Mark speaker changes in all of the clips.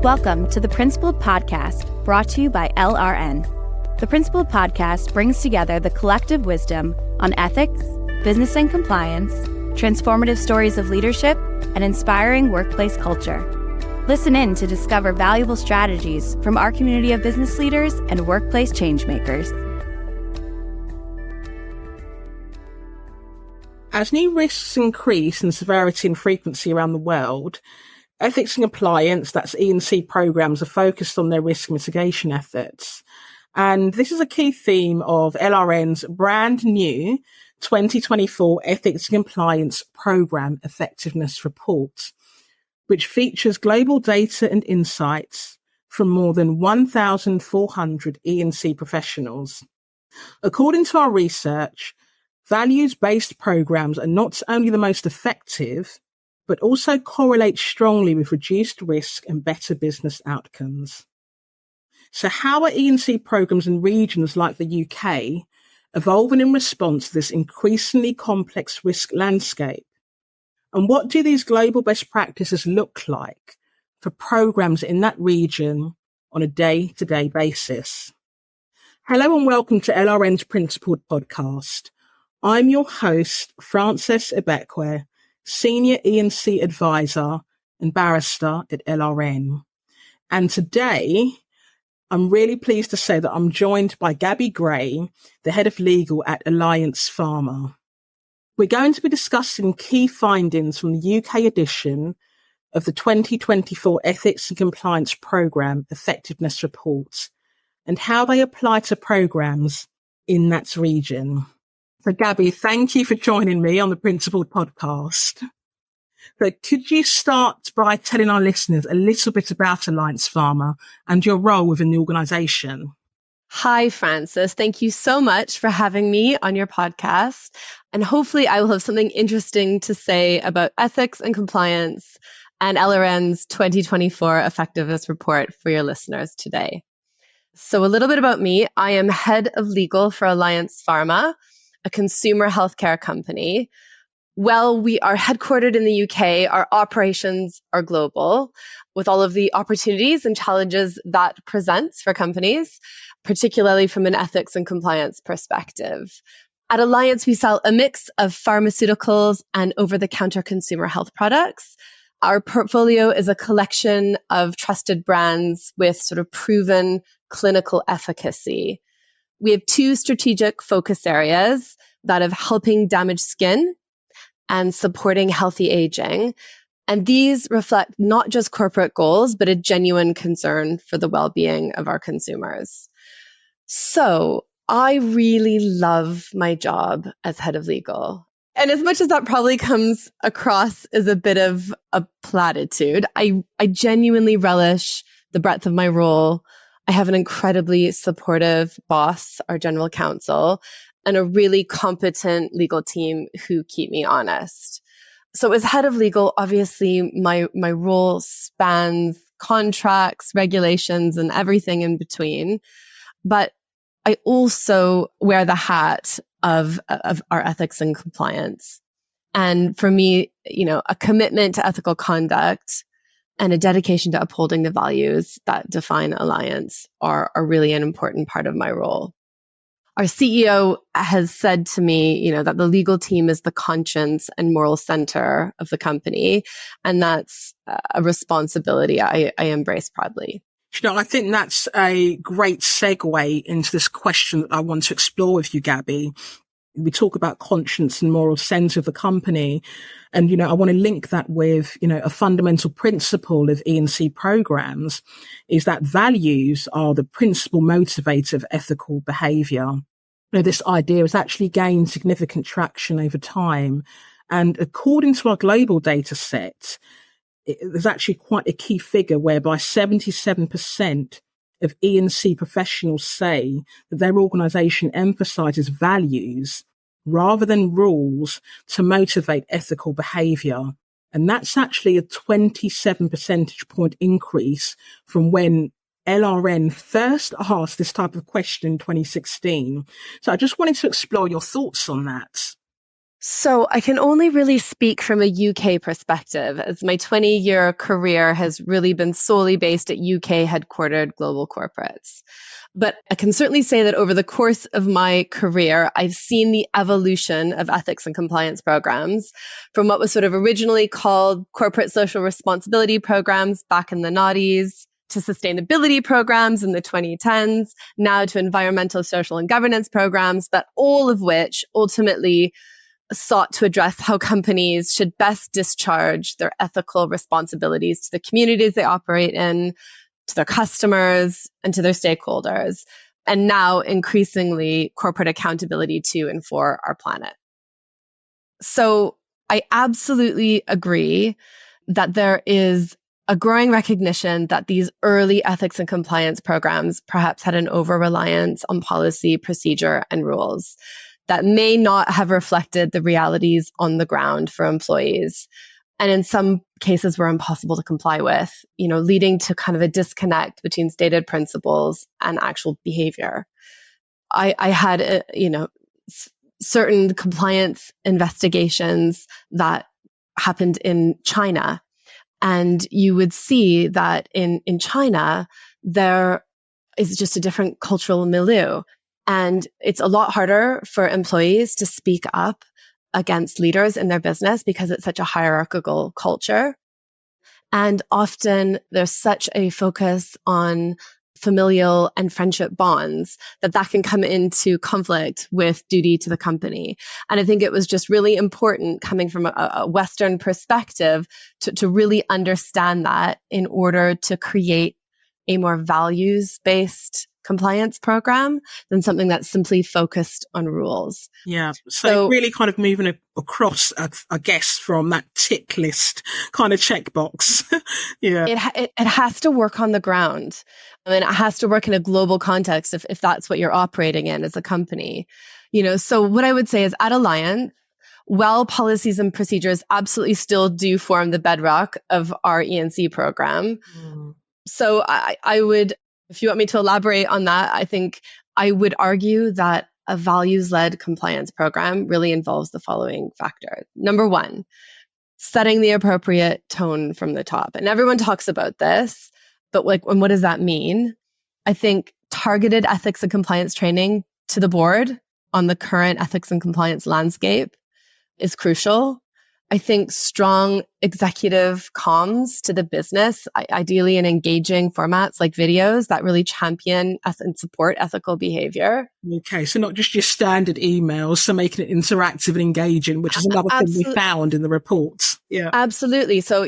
Speaker 1: Welcome to the Principled Podcast, brought to you by LRN. The Principled Podcast brings together the collective wisdom on ethics, business and compliance, transformative stories of leadership, and inspiring workplace culture. Listen in to discover valuable strategies from our community of business leaders and workplace changemakers.
Speaker 2: As new risks increase in severity and frequency around the world, ethics and compliance, that's E&C programs, are focused on their risk mitigation efforts. And this is a key theme of LRN's brand new 2024 Ethics and Compliance Program Effectiveness Report, which features global data and insights from more than 1,400 E&C professionals. According to our research, values-based programs are not only the most effective, but also correlate strongly with reduced risk and better business outcomes. So how are E&C programs in regions like the UK evolving in response to this increasingly complex risk landscape? And what do these global best practices look like for programs in that region on a day-to-day basis? Hello and welcome to LRN's Principled Podcast. I'm your host, Frances Ibekwe, Senior E&C Advisor and Barrister at LRN. And today, I'm really pleased to say that I'm joined by Gaby Gray, the Head of Legal at Alliance Pharma. We're going to be discussing key findings from the UK edition of the 2024 Ethics and Compliance Programme Effectiveness Report and how they apply to programs in that region. So Gaby, thank you for joining me on the Principled Podcast. So could you start by telling our listeners a little bit about Alliance Pharma and your role within the organisation?
Speaker 3: Hi, Frances. Thank you so much for having me on your podcast. And hopefully I will have something interesting to say about ethics and compliance and LRN's 2024 Effectiveness Report for your listeners today. So a little bit about me. I am Head of Legal for Alliance Pharma, a consumer healthcare company. While we are headquartered in the UK, our operations are global, with all of the opportunities and challenges that presents for companies, particularly from an ethics and compliance perspective. At Alliance, we sell a mix of pharmaceuticals and over-the-counter consumer health products. Our portfolio is a collection of trusted brands with sort of proven clinical efficacy. We have two strategic focus areas, that of helping damaged skin and supporting healthy aging. And these reflect not just corporate goals, but a genuine concern for the well-being of our consumers. So I really love my job as head of legal. And as much as that probably comes across as a bit of a platitude, I genuinely relish the breadth of my role. I have an incredibly supportive boss, our general counsel, and a really competent legal team who keep me honest. So as head of legal, obviously my role spans contracts, regulations, and everything in between. But I also wear the hat of our ethics and compliance. And for me, a commitment to ethical conduct and a dedication to upholding the values that define Alliance are really an important part of my role. Our CEO has said to me, that the legal team is the conscience and moral center of the company, and that's a responsibility I embrace proudly.
Speaker 2: I think that's a great segue into this question that I want to explore with you, Gaby. We talk about conscience and moral center of the company. And, I want to link that with, a fundamental principle of E&C programs is that values are the principal motivator of ethical behavior. This idea has actually gained significant traction over time. And according to our global data set, there's actually quite a key figure whereby 77% of E&C professionals say that their organisation emphasises values rather than rules to motivate ethical behaviour. And that's actually a 27 percentage point increase from when LRN first asked this type of question in 2016. So I just wanted to explore your thoughts on that.
Speaker 3: So I can only really speak from a UK perspective, as my 20-year career has really been solely based at UK headquartered global corporates. But I can certainly say that over the course of my career, I've seen the evolution of ethics and compliance programs from what was sort of originally called corporate social responsibility programs back in the noughties, to sustainability programs in the 2010s, now to environmental, social, and governance programs, but all of which ultimately sought to address how companies should best discharge their ethical responsibilities to the communities they operate in, to their customers, and to their stakeholders. And now increasingly corporate accountability to and for our planet. So I absolutely agree that there is a growing recognition that these early ethics and compliance programs perhaps had an over-reliance on policy, procedure, and rules that may not have reflected the realities on the ground for employees. And in some cases were impossible to comply with, leading to kind of a disconnect between stated principles and actual behavior. I had, certain compliance investigations that happened in China. And you would see that in China, there is just a different cultural milieu. And it's a lot harder for employees to speak up against leaders in their business because it's such a hierarchical culture. And often there's such a focus on familial and friendship bonds that can come into conflict with duty to the company. And I think it was just really important coming from a Western perspective to really understand that in order to create a more values-based compliance program than something that's simply focused on rules.
Speaker 2: Yeah. So really kind of moving across, I guess, from that tick list kind of checkbox. Yeah.
Speaker 3: It has to work on the ground. I mean, it has to work in a global context if that's what you're operating in as a company. So what I would say is at Alliance, while policies and procedures absolutely still do form the bedrock of our E&C program. So I would, if you want me to elaborate on that, I think I would argue that a values-led compliance program really involves the following factors. Number one, setting the appropriate tone from the top. And everyone talks about this, but and what does that mean? I think targeted ethics and compliance training to the board on the current ethics and compliance landscape is crucial. I think strong executive comms to the business, ideally in engaging formats like videos that really champion and support ethical behavior.
Speaker 2: Okay, so not just your standard emails, so making it interactive and engaging, which is another thing we found in the reports. Yeah,
Speaker 3: absolutely. So,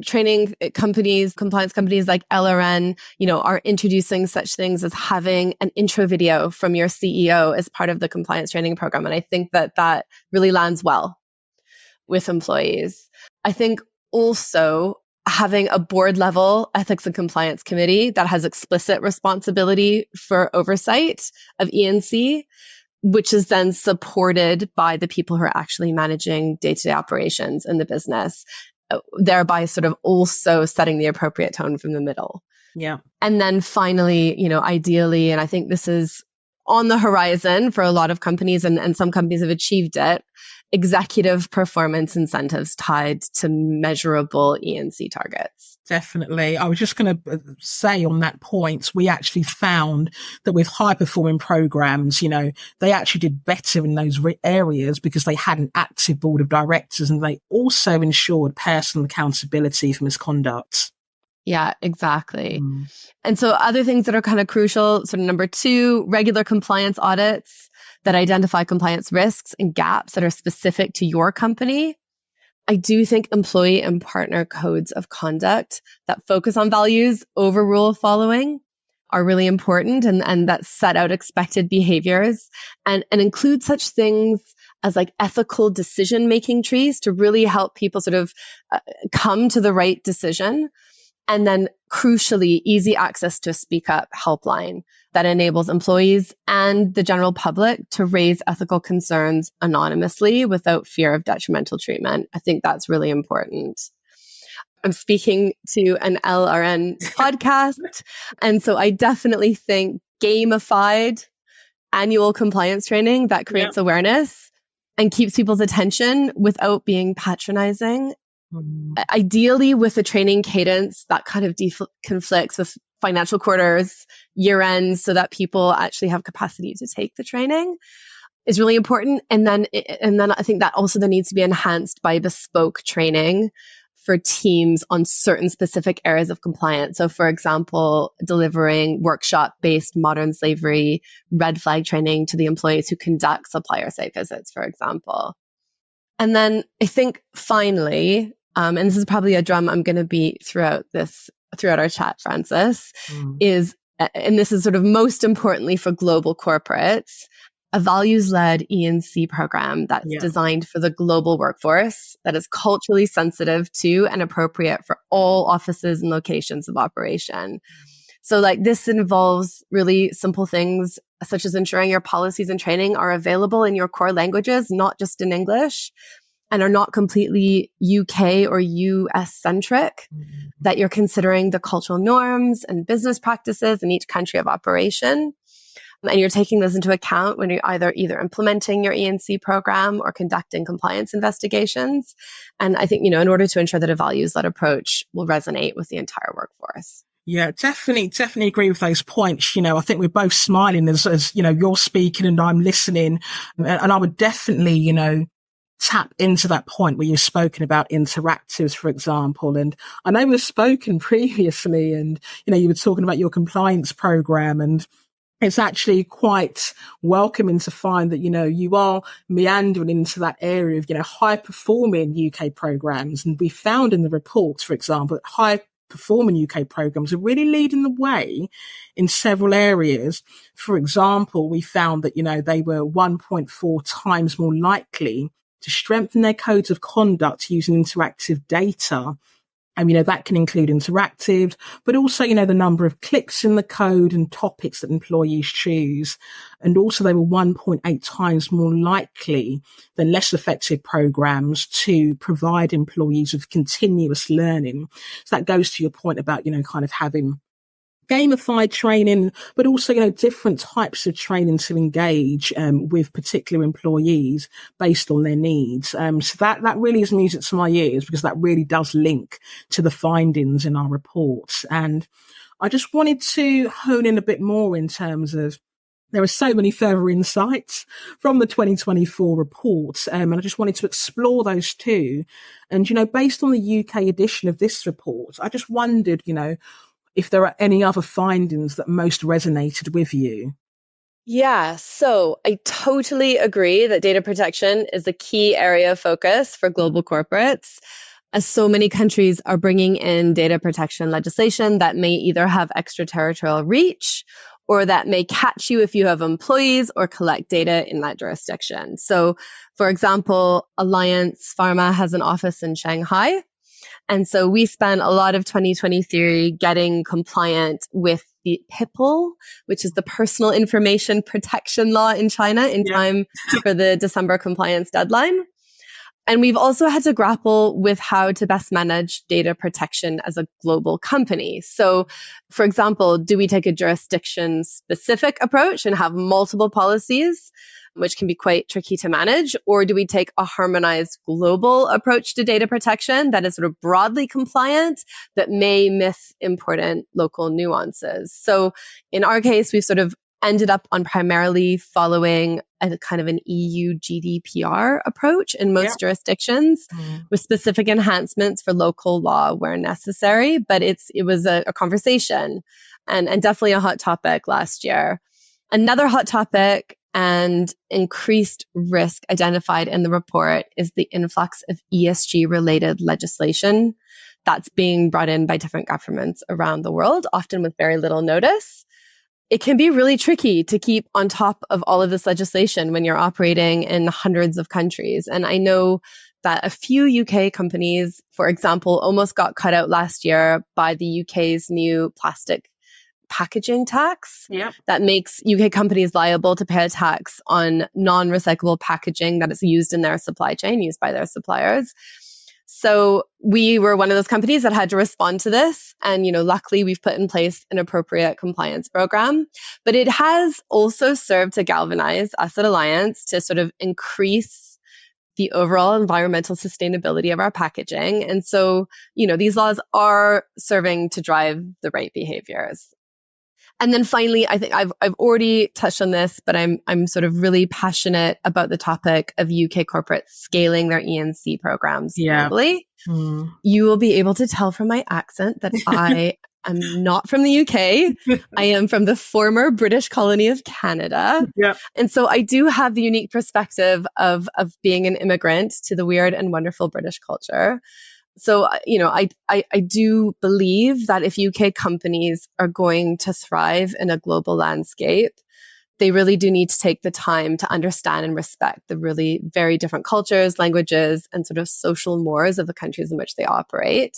Speaker 3: training companies, compliance companies like LRN, are introducing such things as having an intro video from your CEO as part of the compliance training program. And I think that really lands well with employees. I think also having a board level ethics and compliance committee that has explicit responsibility for oversight of E&C, which is then supported by the people who are actually managing day-to-day operations in the business, thereby sort of also setting the appropriate tone from the middle.
Speaker 2: Yeah.
Speaker 3: And then finally, ideally, and I think this is on the horizon for a lot of companies, and some companies have achieved it, executive performance incentives tied to measurable E&C targets.
Speaker 2: Definitely. I was just going to say on that point, we actually found that with high performing programs, they actually did better in those areas because they had an active board of directors and they also ensured personal accountability for misconduct.
Speaker 3: Yeah, exactly. And so other things that are kind of crucial, sort of number two, regular compliance audits that identify compliance risks and gaps that are specific to your company. I do think employee and partner codes of conduct that focus on values over rule following are really important and that set out expected behaviors and include such things as like ethical decision-making trees to really help people sort of come to the right decision. And then crucially, easy access to a speak up helpline that enables employees and the general public to raise ethical concerns anonymously without fear of detrimental treatment. I think that's really important. I'm speaking to an LRN podcast. And so I definitely think gamified annual compliance training that creates awareness and keeps people's attention without being patronizing.
Speaker 2: Mm.
Speaker 3: Ideally, with a training cadence that kind of conflicts with financial quarters, year ends, so that people actually have capacity to take the training is really important. And then I think that also then needs to be enhanced by bespoke training for teams on certain specific areas of compliance. So, for example, delivering workshop-based modern slavery red flag training to the employees who conduct supplier site visits, for example. And then I think finally, and this is probably a drum I'm going to beat throughout our chat, Frances, is, and this is sort of most importantly for global corporates, a values-led E&C program that's designed for the global workforce that is culturally sensitive to and appropriate for all offices and locations of operation. So like this involves really simple things such as ensuring your policies and training are available in your core languages, not just in English, and are not completely UK or US centric, that you're considering the cultural norms and business practices in each country of operation. And you're taking those into account when you're either implementing your E&C program or conducting compliance investigations. And I think, in order to ensure that a values-led approach will resonate with the entire workforce.
Speaker 2: Yeah, definitely agree with those points. I think we're both smiling as you're speaking and I'm listening. And I would definitely, tap into that point where you've spoken about interactives, for example. And I know we've spoken previously and, you were talking about your compliance program, and it's actually quite welcoming to find that, you are meandering into that area of, high performing UK programs. And we found in the reports, for example, that high performing UK programs are really leading the way in several areas. For example, we found that, they were 1.4 times more likely to strengthen their codes of conduct using interactive data. And, that can include interactive, but also, the number of clicks in the code and topics that employees choose. And also they were 1.8 times more likely than less effective programs to provide employees with continuous learning. So that goes to your point about, kind of having gamified training, but also, different types of training to engage with particular employees based on their needs. So that really is music to my ears, because that really does link to the findings in our reports. And I just wanted to hone in a bit more in terms of, there are so many further insights from the 2024 report, and I just wanted to explore those too. And, based on the UK edition of this report, I just wondered, if there are any other findings that most resonated with you.
Speaker 3: Yeah, so I totally agree that data protection is a key area of focus for global corporates, as so many countries are bringing in data protection legislation that may either have extraterritorial reach or that may catch you if you have employees or collect data in that jurisdiction. So, for example, Alliance Pharma has an office in Shanghai. And so we spent a lot of 2023 getting compliant with the PIPL, which is the Personal Information Protection Law in China, in time for the December compliance deadline. And we've also had to grapple with how to best manage data protection as a global company. So, for example, do we take a jurisdiction-specific approach and have multiple policies, which can be quite tricky to manage? Or do we take a harmonized global approach to data protection that is sort of broadly compliant, but may miss important local nuances? So in our case, we've sort of ended up on primarily following a kind of an EU GDPR approach in most jurisdictions, with specific enhancements for local law where necessary. But it was a conversation and definitely a hot topic last year. Another hot topic and increased risk identified in the report is the influx of ESG-related legislation that's being brought in by different governments around the world, often with very little notice. It can be really tricky to keep on top of all of this legislation when you're operating in hundreds of countries. And I know that a few UK companies, for example, almost got cut out last year by the UK's new plastic packaging tax that makes UK companies liable to pay a tax on non-recyclable packaging that is used in their supply chain, used by their suppliers. So we were one of those companies that had to respond to this. And, luckily we've put in place an appropriate compliance program. But it has also served to galvanize us at Alliance to sort of increase the overall environmental sustainability of our packaging. And so, these laws are serving to drive the right behaviors. And then finally, I think I've already touched on this, but I'm sort of really passionate about the topic of UK corporates scaling their E&C programs globally. You will be able to tell from my accent that I am not from the UK. I am from the former British colony of Canada.
Speaker 2: Yep.
Speaker 3: And so I do have the unique perspective of being an immigrant to the weird and wonderful British culture. So, I do believe that if UK companies are going to thrive in a global landscape, they really do need to take the time to understand and respect the really very different cultures, languages, and sort of social mores of the countries in which they operate.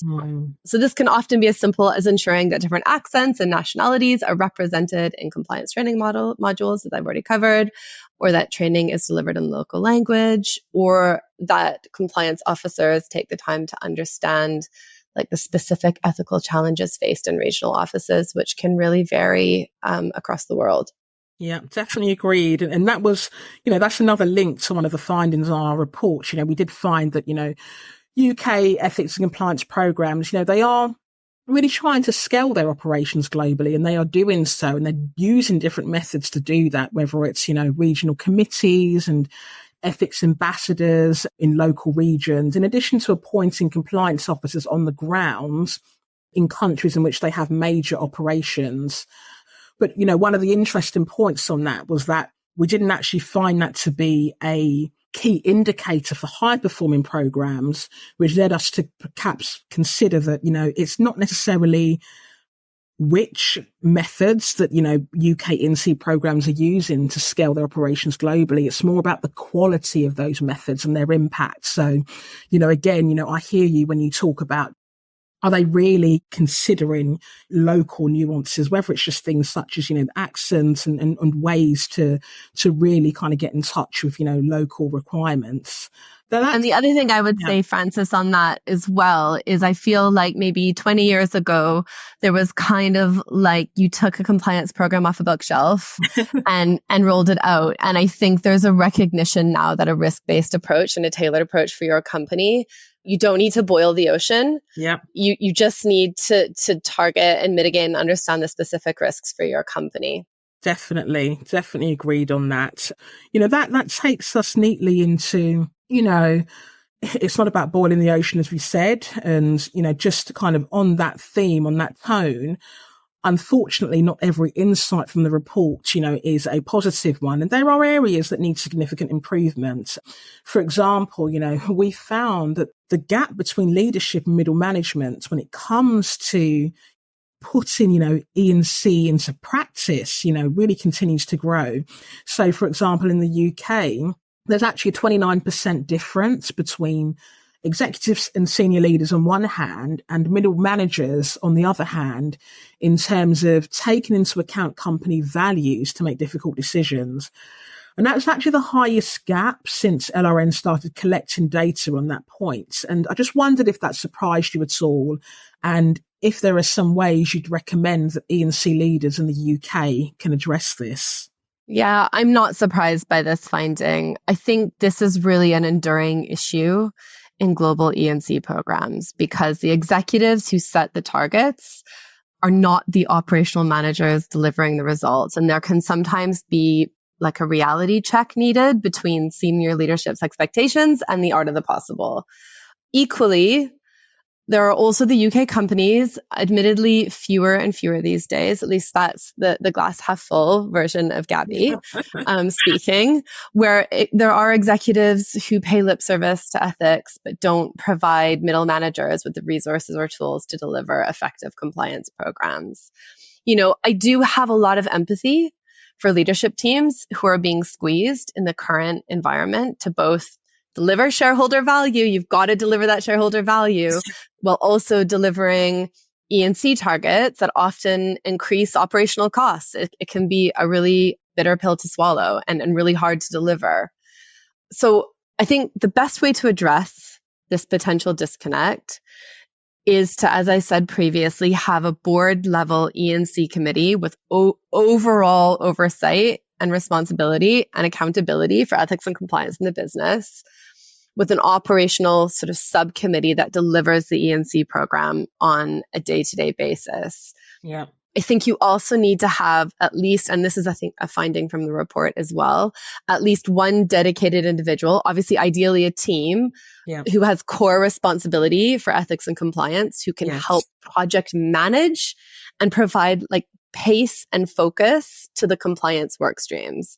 Speaker 3: So this can often be as simple as ensuring that different accents and nationalities are represented in compliance training modules that I've already covered, or that training is delivered in local language, or that compliance officers take the time to understand like the specific ethical challenges faced in regional offices, which can really vary across the world.
Speaker 2: Yeah, definitely agreed. And that was, that's another link to one of the findings on our report. We did find that, UK ethics and compliance programs, they are really trying to scale their operations globally, and they are doing so, and they're using different methods to do that, whether it's, regional committees and ethics ambassadors in local regions, in addition to appointing compliance officers on the ground in countries in which they have major operations. But, one of the interesting points on that was that we didn't actually find that to be a key indicator for high-performing programs, which led us to perhaps consider that, it's not necessarily which methods that, UK E&C programs are using to scale their operations globally. It's more about the quality of those methods and their impact. So, again, I hear you when you talk about, are they really considering local nuances, whether it's just things such as, accents and ways to really kind of get in touch with, local requirements.
Speaker 3: And the other thing I would say, Frances, on that as well, is I feel like maybe 20 years ago, there was kind of like you took a compliance program off a bookshelf and rolled it out. And I think there's a recognition now that a risk-based approach and a tailored approach for your company, you don't need to boil the ocean.
Speaker 2: Yeah.
Speaker 3: You just need to target and mitigate and understand the specific risks for your company.
Speaker 2: Definitely agreed on that. That takes us neatly into, it's not about boiling the ocean, as we said. And, just kind of on that theme, on that tone, unfortunately, not every insight from the report, is a positive one. And there are areas that need significant improvement. For example, we found that the gap between leadership and middle management when it comes to putting, E&C into practice, really continues to grow. So, for example, in the UK, there's actually a 29% difference between executives and senior leaders on one hand and middle managers on the other hand, in terms of taking into account company values to make difficult decisions. And that's actually the highest gap since LRN started collecting data on that point. And I just wondered if that surprised you at all, and if there are some ways you'd recommend that E&C leaders in the UK can address this.
Speaker 3: Yeah, I'm not surprised by this finding. I think this is really an enduring issue in global E&C programs, because the executives who set the targets are not the operational managers delivering the results. And there can sometimes be like a reality check needed between senior leadership's expectations and the art of the possible. Equally, there are also the UK companies, admittedly fewer and fewer these days, at least that's the glass half full version of Gaby speaking, where there are executives who pay lip service to ethics, but don't provide middle managers with the resources or tools to deliver effective compliance programs. I do have a lot of empathy for leadership teams who are being squeezed in the current environment to both deliver shareholder value. You've got to deliver that shareholder value while also delivering E&C targets that often increase operational costs. It can be a really bitter pill to swallow and really hard to deliver. So I think the best way to address this potential disconnect is to, as I said previously, have a board level E&C committee with overall oversight and responsibility and accountability for ethics and compliance in the business, with an operational sort of subcommittee that delivers the E&C program on a day-to-day basis.
Speaker 2: Yeah.
Speaker 3: I think you also need to have at least, and this is, I think, a finding from the report as well, at least one dedicated individual, obviously ideally a team, who has core responsibility for ethics and compliance, who can help project manage and provide like pace and focus to the compliance work streams.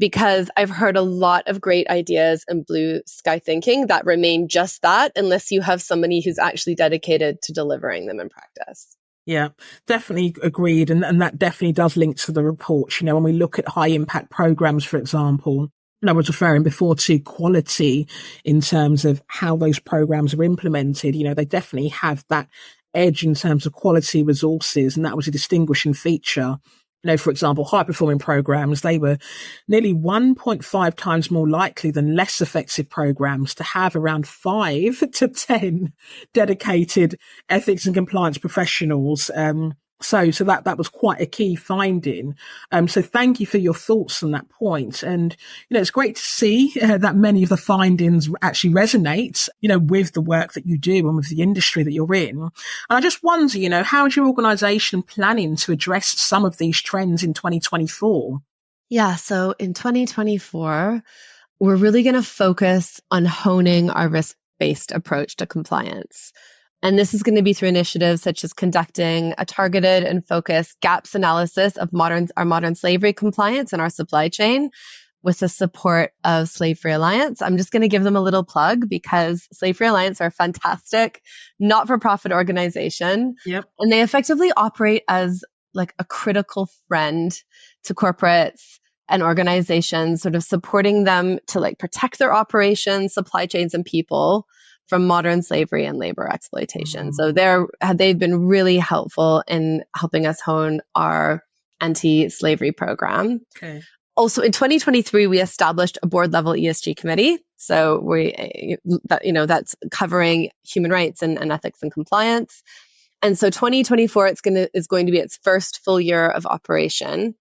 Speaker 3: Because I've heard a lot of great ideas and blue sky thinking that remain just that, unless you have somebody who's actually dedicated to delivering them in practice.
Speaker 2: Yeah, definitely agreed. And that definitely does link to the report. When we look at high impact programs, for example, I was referring before to quality in terms of how those programs are implemented. They definitely have that edge in terms of quality resources. And that was a distinguishing feature. For example, high performing programs, they were nearly 1.5 times more likely than less effective programs to have around 5 to 10 dedicated ethics and compliance professionals. So that was quite a key finding. So thank you for your thoughts on that point. And, it's great to see that many of the findings actually resonate, with the work that you do and with the industry that you're in. And I just wonder, how is your organization planning to address some of these trends in 2024?
Speaker 3: Yeah. So in 2024, we're really going to focus on honing our risk-based approach to compliance. And this is going to be through initiatives such as conducting a targeted and focused gaps analysis of our modern slavery compliance in our supply chain with the support of Slave Free Alliance. I'm just going to give them a little plug because Slave Free Alliance are a fantastic not-for-profit organization.
Speaker 2: Yep.
Speaker 3: And they effectively operate as like a critical friend to corporates and organizations, sort of supporting them to like protect their operations, supply chains, and people from modern slavery and labor exploitation. So they've been really helpful in helping us hone our anti-slavery program.
Speaker 2: Okay.
Speaker 3: Also, in 2023, we established a board-level ESG committee. So that's covering human rights and ethics and compliance. And so 2024, is going to be its first full year of operation.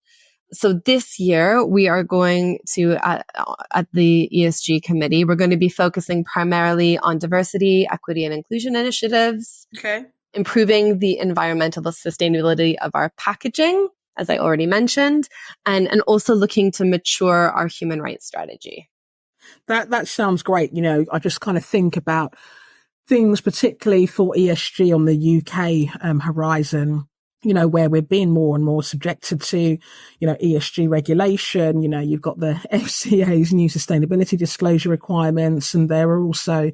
Speaker 3: So this year, we are going to, at the ESG committee, we're going to be focusing primarily on diversity, equity, and inclusion initiatives, improving the environmental sustainability of our packaging, as I already mentioned, and also looking to mature our human rights strategy.
Speaker 2: That sounds great. I just kind of think about things, particularly for ESG on the UK horizon, where we're being more and more subjected to, ESG regulation. You've got the FCA's new sustainability disclosure requirements, and there are also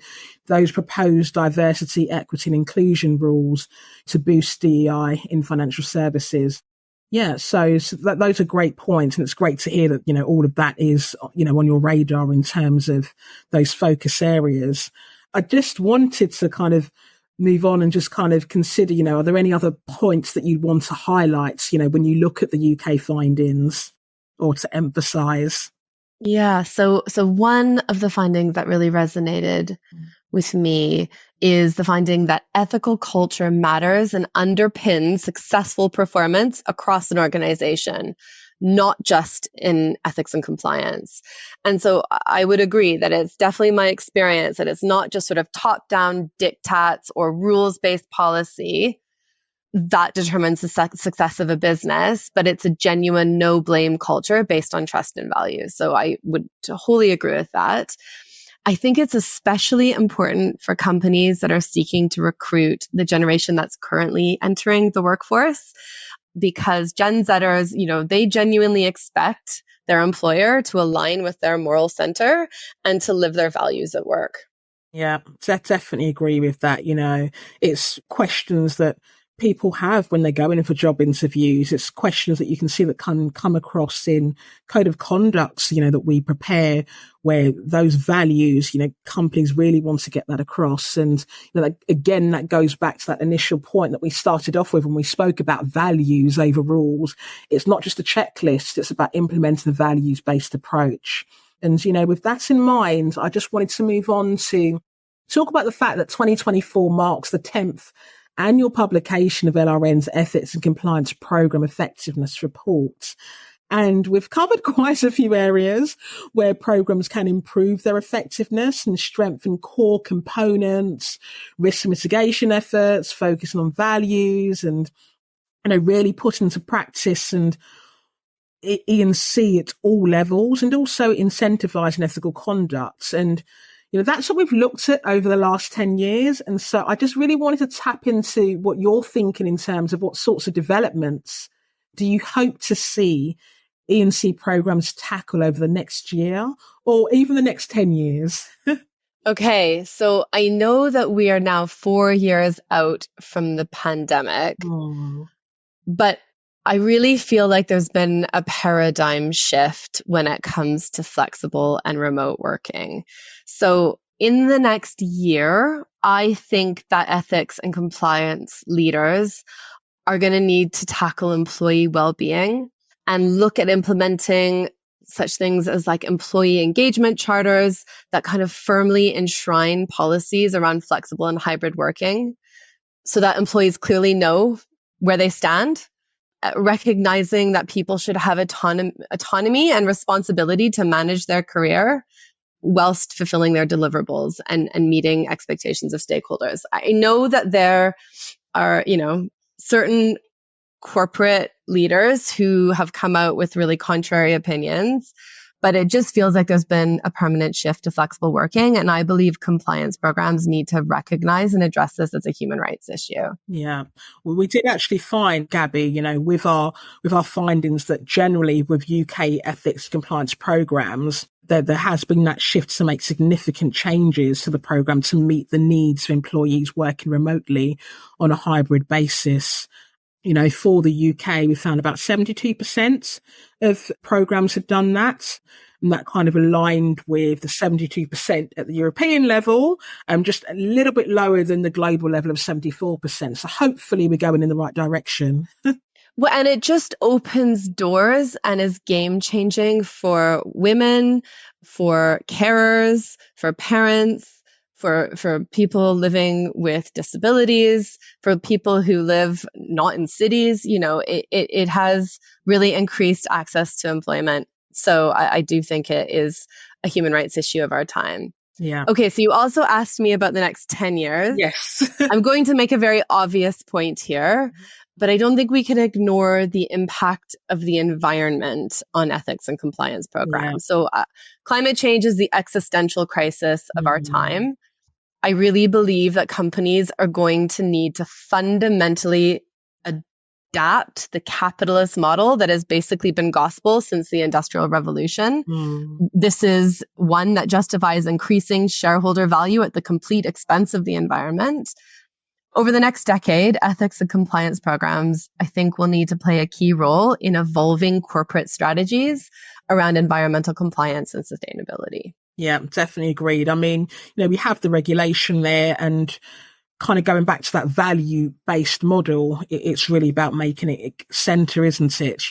Speaker 2: those proposed diversity, equity and inclusion rules to boost DEI in financial services. Yeah, so those are great points. And it's great to hear that, all of that is, on your radar in terms of those focus areas. I just wanted to kind of move on and just kind of consider, are there any other points that you'd want to highlight, when you look at the UK findings or to emphasize?
Speaker 3: Yeah. So one of the findings that really resonated with me is the finding that ethical culture matters and underpins successful performance across an organization, not just in ethics and compliance. And so I would agree that it's definitely my experience that it's not just sort of top-down diktats or rules-based policy that determines the success of a business, but it's a genuine no-blame culture based on trust and values. So I would wholly agree with that. I think it's especially important for companies that are seeking to recruit the generation that's currently entering the workforce, because Gen Zers, they genuinely expect their employer to align with their moral center and to live their values at work.
Speaker 2: Yeah, definitely agree with that. It's questions that people have when they're going in for job interviews. It's questions that you can see that can come across in code of conducts, that we prepare, where those values, companies really want to get that across. And again, that goes back to that initial point that we started off with when we spoke about values over rules. It's not just a checklist. It's about implementing a values-based approach. And, with that in mind, I just wanted to move on to talk about the fact that 2024 marks the 10th annual publication of LRN's Ethics and Compliance Program Effectiveness Report. And we've covered quite a few areas where programs can improve their effectiveness and strengthen core components, risk mitigation efforts, focusing on values and, really put into practice and E&C at all levels, and also incentivising ethical conduct. And, that's what we've looked at over the last 10 years. And so I just really wanted to tap into what you're thinking in terms of what sorts of developments do you hope to see E&C programs tackle over the next year or even the next 10 years?
Speaker 3: Okay, so I know that we are now 4 years out from the pandemic, but I really feel like there's been a paradigm shift when it comes to flexible and remote working. So in the next year, I think that ethics and compliance leaders are going to need to tackle employee well-being and look at implementing such things as like employee engagement charters that kind of firmly enshrine policies around flexible and hybrid working so that employees clearly know where they stand, recognizing that people should have autonomy and responsibility to manage their career whilst fulfilling their deliverables and meeting expectations of stakeholders. I know that there are, certain corporate leaders who have come out with really contrary opinions, but it just feels like there's been a permanent shift to flexible working. And I believe compliance programs need to recognize and address this as a human rights issue.
Speaker 2: Yeah. Well, we did actually find, Gaby, with our findings that generally with UK ethics compliance programs, there has been that shift to make significant changes to the program to meet the needs of employees working remotely on a hybrid basis. For the UK, we found about 72% of programs had done that. And that kind of aligned with the 72% at the European level, just a little bit lower than the global level of 74%. So hopefully we're going in the right direction.
Speaker 3: Well, and it just opens doors and is game changing for women, for carers, for parents, for people living with disabilities, for people who live not in cities. It has really increased access to employment. So I do think it is a human rights issue of our time.
Speaker 2: Yeah.
Speaker 3: Okay, so you also asked me about the next 10 years.
Speaker 2: Yes.
Speaker 3: I'm going to make a very obvious point here, but I don't think we can ignore the impact of the environment on ethics and compliance programs. Yeah. So climate change is the existential crisis of our time. I really believe that companies are going to need to fundamentally adapt the capitalist model that has basically been gospel since the Industrial Revolution. This is one that justifies increasing shareholder value at the complete expense of the environment. Over the next decade, ethics and compliance programs, I think, will need to play a key role in evolving corporate strategies around environmental compliance and sustainability.
Speaker 2: Yeah, definitely agreed. I mean, we have the regulation there, and kind of going back to that value-based model, it's really about making it centre, isn't it?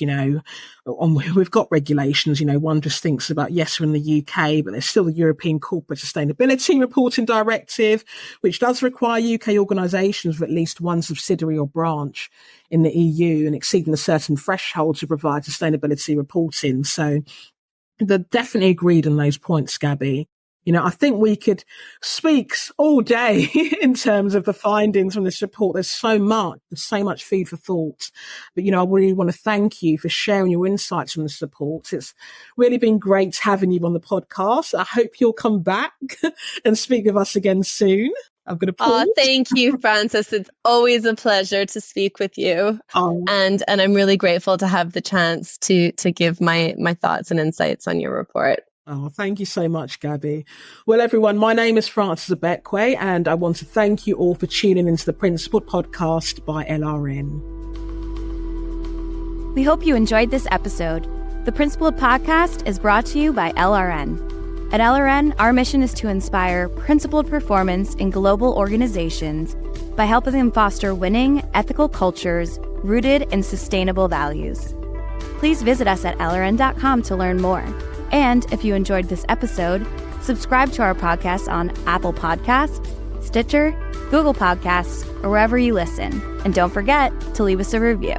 Speaker 2: We've got regulations, one just thinks about, yes, we're in the UK, but there's still the European Corporate Sustainability Reporting Directive, which does require UK organisations with at least one subsidiary or branch in the EU and exceeding a certain threshold to provide sustainability reporting. So they're definitely agreed on those points, Gaby. I think we could speak all day in terms of the findings from this report. There's so much food for thought. But, I really want to thank you for sharing your insights from this report. It's really been great having you on the podcast. I hope you'll come back and speak with us again soon. I'm going to pause.
Speaker 3: Thank you, Frances. It's always a pleasure to speak with you. And I'm really grateful to have the chance to give my thoughts and insights on your report.
Speaker 2: Oh, thank you so much, Gaby. Well, everyone, my name is Frances Ibekwe, and I want to thank you all for tuning into the Principled Podcast by LRN.
Speaker 1: We hope you enjoyed this episode. The Principled Podcast is brought to you by LRN. At LRN, our mission is to inspire principled performance in global organizations by helping them foster winning, ethical cultures rooted in sustainable values. Please visit us at LRN.com to learn more. And if you enjoyed this episode, subscribe to our podcast on Apple Podcasts, Stitcher, Google Podcasts, or wherever you listen. And don't forget to leave us a review.